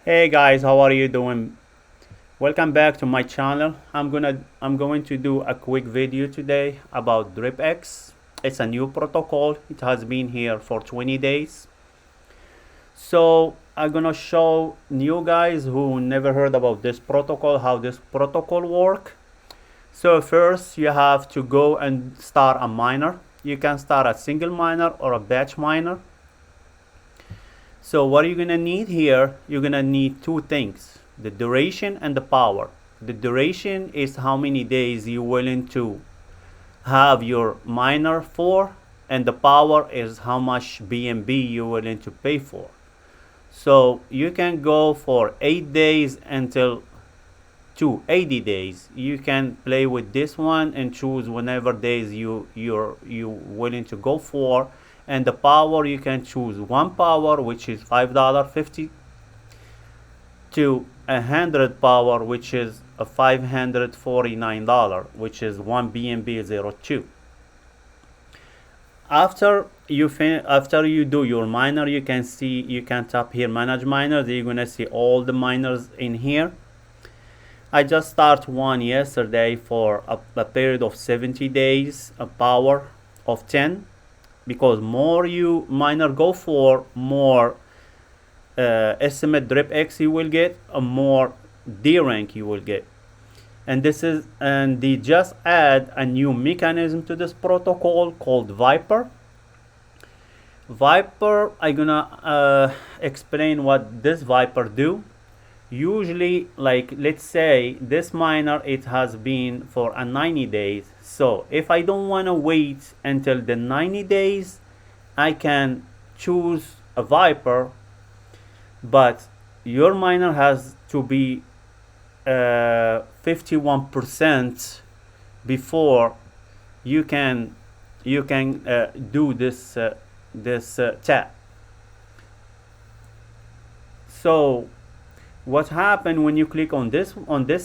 Hey guys, how are you doing? Welcome back to my channel. I'm going to do a quick video today about DRIPX. It's a new protocol. It has been here for 20 days. So I'm gonna show new guys who never heard about this protocol how this protocol work. So first you have to go and start a miner. You can start a single miner or a batch miner. So what you're gonna need here, you're gonna need two things: the duration and the power. The duration is how many days you're willing to have your miner for, and the power is how much BNB you're willing to pay for. So you can go for 8 days until to 80 days. You can play with this one and choose whenever days you're willing to go for. And the power, you can choose one power, which is $5.50, to 100 power, which is a $549, which is 1 BNB 02. After you do your miner, you can tap here manage miners. You're gonna see all the miners in here. I just start one yesterday for a period of 70 days, a power of 10, because more you miner go for, more estimate DRIPX you will get, a more D rank you will get. And they just add a new mechanism to this protocol called Viper. I'm gonna explain what this Viper do. Usually, like, let's say this miner, it has been for a 90 days. So if I don't want to wait until the 90 days, I can choose a Viper, but your miner has to be 51% before you can do this tab. So what happened when you click on this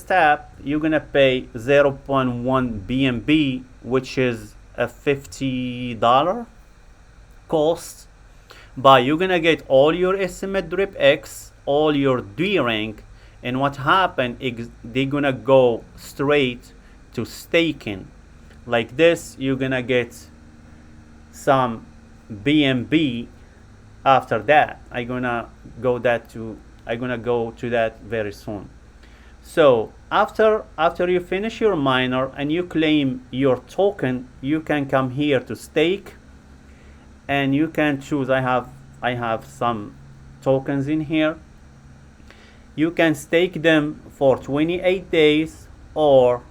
tab, you're gonna pay 0.1 BNB, which is a $50 cost, but you're gonna get all your estimate DRIPX, all your D rank, and what happened is they're gonna go straight to staking. Like this, you're gonna get some BNB after that. I'm gonna go to that very soon. So after you finish your miner and you claim your token, you can come here to stake, and you can choose. I have some tokens in here. You can stake them for 28 days or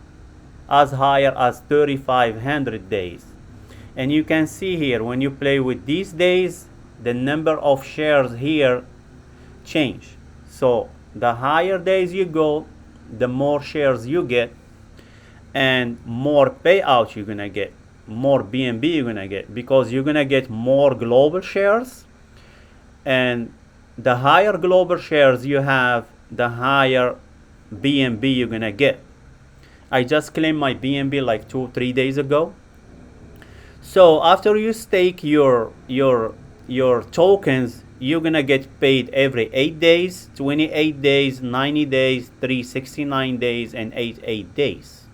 as higher as 3,500 days. And you can see here, when you play with these days, the number of shares here change. So the higher days you go, the more shares you get, and more payout you're gonna get, more BNB you're gonna get, because you're gonna get more global shares. And the higher global shares you have, the higher BNB you're gonna get. I just claimed my BNB like 2-3 days ago. So after you stake your tokens, you're gonna get paid every 8 days, 28 days, 90 days, 369 days, and 88 days.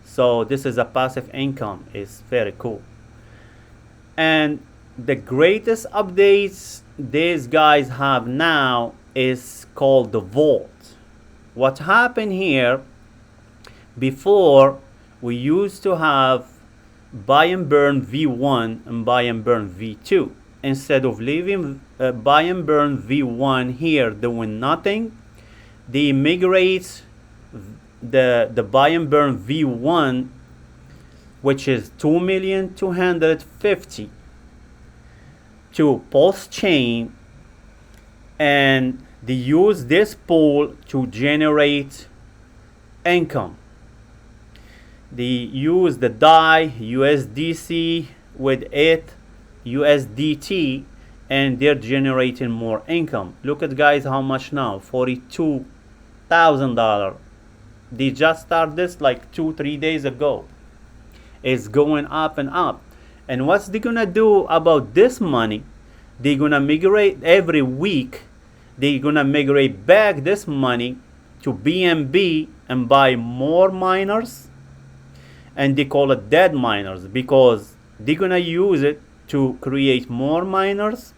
So this is a passive income. It's very cool. And the greatest updates these guys have now is called the vault. What happened here, before we used to have buy and burn V1 and buy and burn V2. Instead of leaving buy and burn V1 here doing nothing, they migrate the buy and burn V1, which is 2,250,000, to Pulse Chain, and they use this pool to generate income. They use the DAI USDC with it USDT, and they're generating more income. Look at, guys, how much now? $42,000. They just started this like 2-3 days ago. It's going up and up. And what's they gonna do about this money? They're gonna migrate every week. they're gonna migrate back this money to BNB and buy more miners, and they call it dead miners because they're gonna use it to create more miners,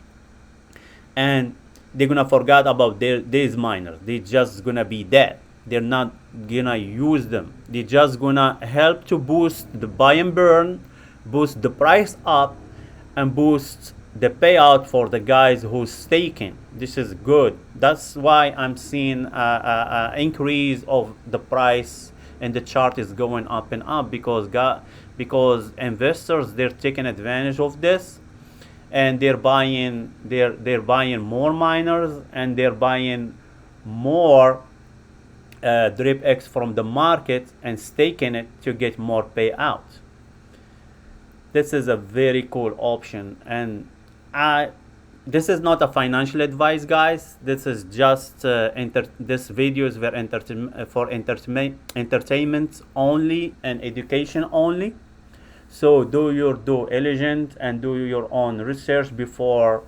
and they're gonna forget about these miners. They're just gonna be dead. They're not gonna use them. They're just gonna help to boost the buy and burn, boost the price up, and boost the payout for the guys who's staking. This is good. That's why I'm seeing a increase of the price, and the chart is going up and up because investors, they're taking advantage of this, and they're buying more miners, and they're buying more DRIPX from the market and staking it to get more payout. This is a very cool option, and this is not a financial advice, guys. This is just this video is for entertainment only and education only. So do your due diligence and do your own research before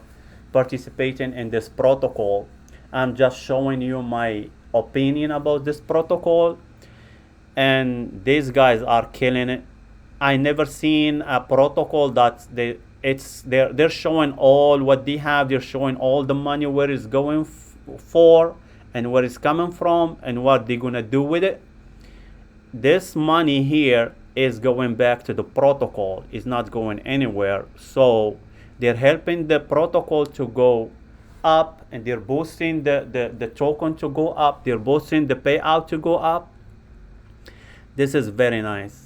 participating in this protocol. I'm just showing you my opinion about this protocol, and these guys are killing it. I never seen a protocol that they're showing all what they have. They're showing all the money, where it's going for, and where it's coming from, and what they're gonna do with it. This money here is going back to the protocol. It's not going anywhere. So they're helping the protocol to go up, and they're boosting the token to go up. They're boosting the payout to go up. This is very nice.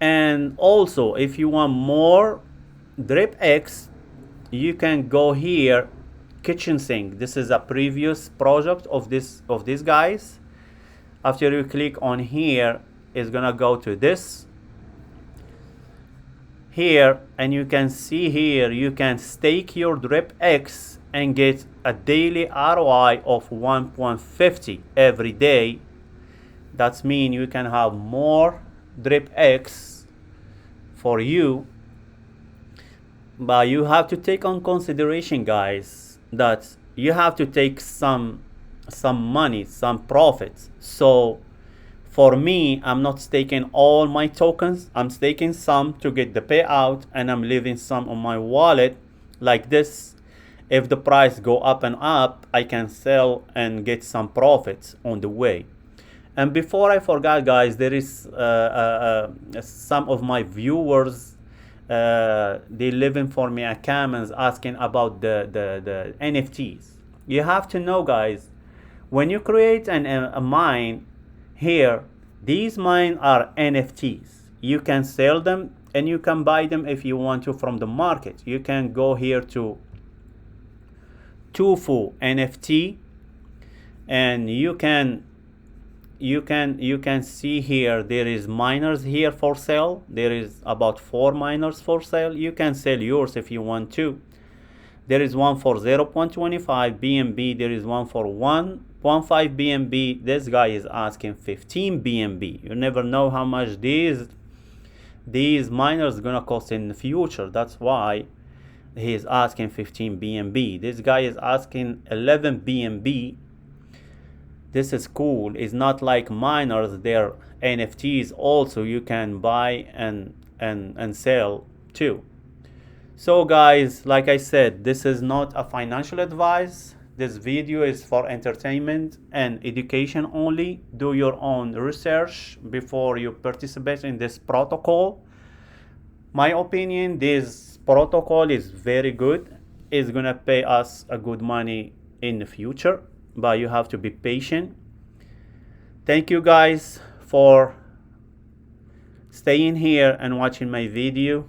And also, if you want more DRIPX, you can go here, kitchen sink. This is a previous project of these guys. After you click on here, it's gonna go to this here, and you can see here you can stake your DRIPX and get a daily ROI of 1.50 every day. That means you can have more DRIPX for you, but you have to take on consideration, guys, that you have to take some money, some profits. So for me, I'm not staking all my tokens. I'm staking some to get the payout, and I'm leaving some on my wallet like this. If the price go up and up, I can sell and get some profits on the way. And before I forgot, guys, there is some of my viewers, they living for me a comments asking about the NFTs. You have to know, guys, when you create a mine here, these mines are NFTs. You can sell them, and you can buy them if you want to from the market. You can go here to Tofu NFT, and you can see here there is miners here for sale. There is about 4 miners for sale. You can sell yours if you want to. There is one for 0.25 BNB. There is one for 1.5 BNB. This guy is asking 15 BNB. You never know how much these miners gonna cost in the future. That's why he is asking 15 BNB. This guy is asking 11 BNB. This is cool. It's not like miners, they're NFTs also. You can buy and sell too. So guys, like I said, this is not a financial advice. This video is for entertainment and education only. Do your own research before you participate in this protocol. My opinion, this protocol is very good. It's gonna pay us a good money in the future, but you have to be patient. Thank you guys for staying here and watching my video.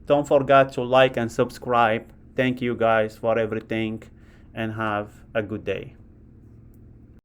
Don't forget to like and subscribe. Thank you guys for everything, and have a good day.